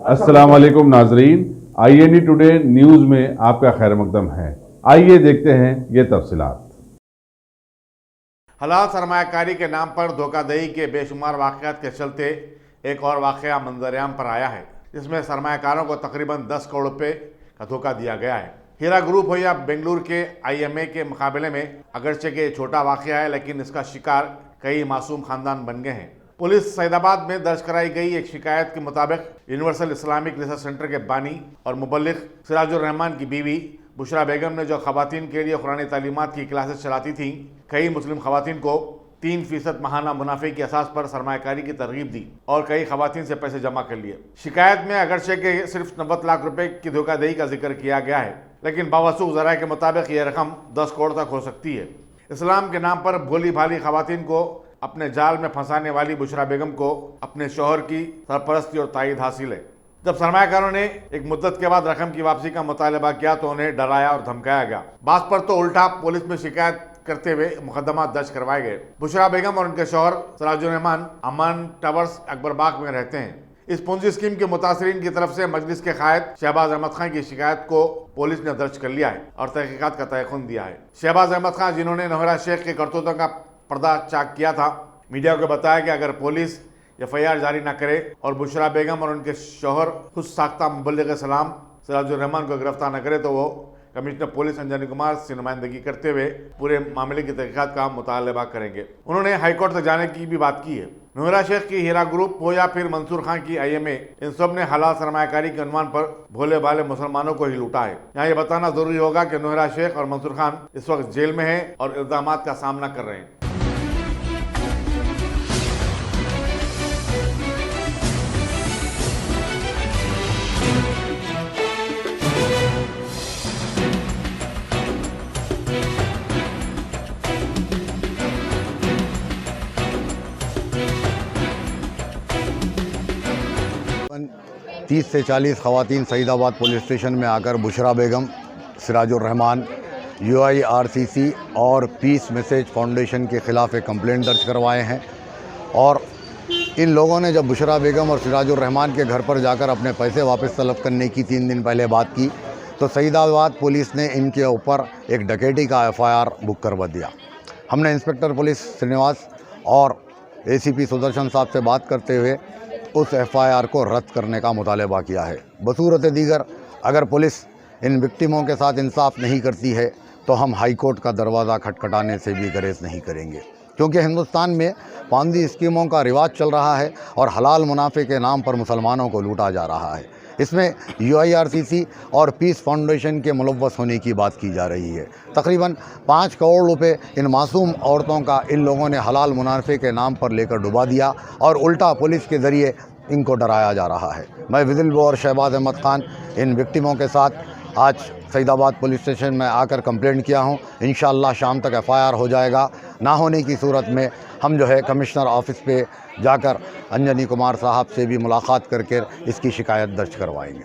अस्सलाम वालेकुम नाजरीन, INE टुडे न्यूज़ में आपका खैर मकदम है। आइए देखते हैं ये तफसीलात। हलाल सरमायाकारी के नाम पर धोखाधड़ी के बेशुमार वाक़यात के चलते एक और वाक़या मंजरेआम पर आया है, जिसमें सरमायाकारों को तकरीबन 10 करोड़ रुपए का धोखा दिया गया है। हीरा ग्रुप हो या बेंगलुरु के IMA के मुकाबले में अगरचे के छोटा वाक़या है, लेकिन इसका शिकार कई मासूम खानदान बन गए हैं। पुलिस सैदाबाद में दर्ज कराई गई एक शिकायत के मुताबिक यूनिवर्सल इस्लामिक रिसर्च सेंटर के बानी और मुबल्लिग सिराजुर रहमान की बीवी बुशरा बेगम ने जो खवातीन के लिए कुरानी तालीमात की क्लासेस चलाती थीं, कई मुस्लिम खवातीन को 3% माहाना मुनाफे की असास पर सरमायाकारी की तरगीब दी और कई खवातीन से पैसे जमा कर लिए। शिकायत में अगरचे के सिर्फ 90 लाख रुपए की धोखाधड़ी का जिक्र किया गया है, लेकिन बावसूख ज़राए के मुताबिक यह रकम 10 करोड़ तक हो सकती है। इस्लाम के नाम पर भोली भाली खवातीन को अपने जाल में फंसाने वाली बुशरा बेगम को अपने शौहर की सरपरस्ती और तायद हासिल है। जब सरमायाकारों ने एक मुद्दत के बाद रकम की वापसी का मुतालबा किया तो उन्हें डराया और धमकाया गया। बात पर तो उल्टा पुलिस में शिकायत करते हुए मुकदमा दर्ज करवाए गए। बुशरा बेगम और उनके शौहर सिराजुर रहमान अमान टावर्स अकबरबाग में रहते हैं। इस पूंजी स्कीम के मुतासरीन की तरफ से मजलिस के कायद शहबाज अहमद खान की शिकायत को पुलिस ने दर्ज कर लिया है और तहकीकात का तयखुन दिया है। शहबाज अहमद खान, जिन्होंने नोहरा शेख के करतूतों का पर्दा चाक किया था, मीडिया को बताया कि अगर पुलिस FIR जारी न करे और बुशरा बेगम और उनके शौहर खुद साख्ता मुबल्लिग सलाम सिराजुर रहमान को गिरफ्तार न करे तो वो कमिश्नर पुलिस अंजनी कुमार से नुमाइंदगी करते हुए पूरे मामले की तहकीकात का मुतालबा करेंगे। उन्होंने हाईकोर्ट तक जाने की भी बात की है। नोहरा शेख की हीरा ग्रुप हो या फिर मंसूर खान की IMA, इन सब ने हलाल सरमायाकारी के उन्वान पर भोले भाले मुसलमानों को ही लूटा है। यहाँ ये बताना जरूरी होगा कि नोहरा शेख और मंसूर खान इस वक्त जेल में है और इल्जामात का सामना कर रहे हैं। तीस से 40 खवातीन सईदाबाद पुलिस स्टेशन में आकर बुशरा बेगम, सिराजुर रहमान, UIRCC और पीस मैसेज फाउंडेशन के ख़िलाफ़ एक कंप्लेंट दर्ज करवाए हैं। और इन लोगों ने जब बुशरा बेगम और सिराजुर रहमान के घर पर जाकर अपने पैसे वापस तलब करने की 3 दिन पहले बात की तो सईदाबाद पुलिस ने इनके ऊपर एक डकैती का FIR बुक करवा दिया। हमने इंस्पेक्टर पुलिस श्रीनिवास और ACP सुदर्शन साहब से बात करते हुए उस FIR को रद्द करने का मुतालबा किया है। बसूरत दीगर अगर पुलिस इन विक्टिमों के साथ इंसाफ नहीं करती है तो हम हाई कोर्ट का दरवाज़ा खटखटाने से भी गुरेज नहीं करेंगे, क्योंकि हिंदुस्तान में पांजी स्कीमों का रिवाज चल रहा है और हलाल मुनाफे के नाम पर मुसलमानों को लूटा जा रहा है। इसमें UIRCC और पीस फाउंडेशन के मुलव्वस होने की बात की जा रही है। तकरीबन 5 करोड़ रुपए इन मासूम औरतों का इन लोगों ने हलाल मुनाफे के नाम पर लेकर डुबा दिया और उल्टा पुलिस के ज़रिए इनको डराया जा रहा है। मैं विजिल और शहबाज अहमद खान इन विक्टिमों के साथ आज सईदाबाद पुलिस स्टेशन में आकर कंप्लेंट किया हूं। इंशाअल्लाह शाम तक FIR हो जाएगा। ना होने की सूरत में हम जो है कमिश्नर ऑफिस पे जाकर अंजनी कुमार साहब से भी मुलाकात करके इसकी शिकायत दर्ज करवाएंगे।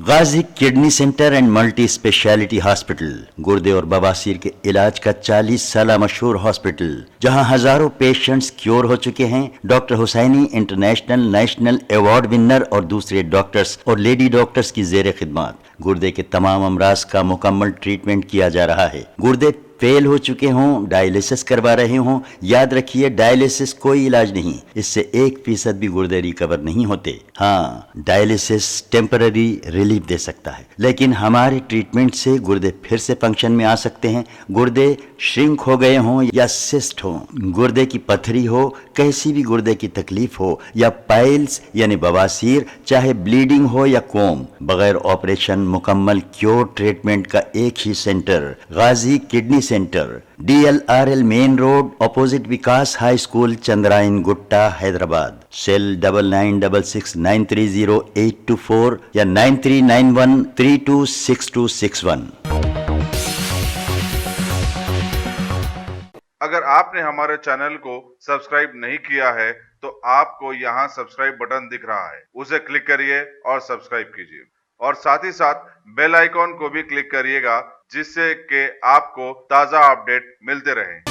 Ghazi kidney centre and multi speciality hospital, गुर्दे और बवासीर के इलाज का 40 साल मशहूर हॉस्पिटल, जहां हजारों पेशेंट्स क्योर हो चुके हैं। Doctor Husaini international national award winner और दूसरे डॉक्टर्स और लेडी डॉक्टर्स की जेर खिदमत गुर्दे के तमाम अमराज का मुकम्मल ट्रीटमेंट किया जा रहा है। गुर्दे फेल हो चुके हों, डायलिसिस करवा रहे हों, याद रखिए डायलिसिस कोई इलाज नहीं, इससे 1% भी गुर्दे रिकवर नहीं होते। हाँ, डायलिसिस टेम्पररी रिलीफ दे सकता है, लेकिन हमारे ट्रीटमेंट से गुर्दे फिर से फंक्शन में आ सकते हैं। गुर्दे श्रिंक हो गए हों या सिस्ट हो, गुर्दे की पथरी हो, कैसी भी गुर्दे की तकलीफ हो या पाइल्स यानी बवासीर, चाहे ब्लीडिंग हो या कोम, बगैर ऑपरेशन मुकम्मल क्योर ट्रीटमेंट का एक ही centre, Ghazi kidney centre, DLRL main road, opposite Vikas high school, Chandrayangutta, Hyderabad. Cell 9966930824 या 9391326261। अगर आपने हमारे चैनल को सब्सक्राइब नहीं किया है तो आपको यहाँ सब्सक्राइब बटन दिख रहा है, उसे क्लिक करिए और सब्सक्राइब कीजिए और साथ ही साथ बेल आइकॉन को भी क्लिक करिएगा, जिससे कि आपको ताज़ा अपडेट मिलते रहें।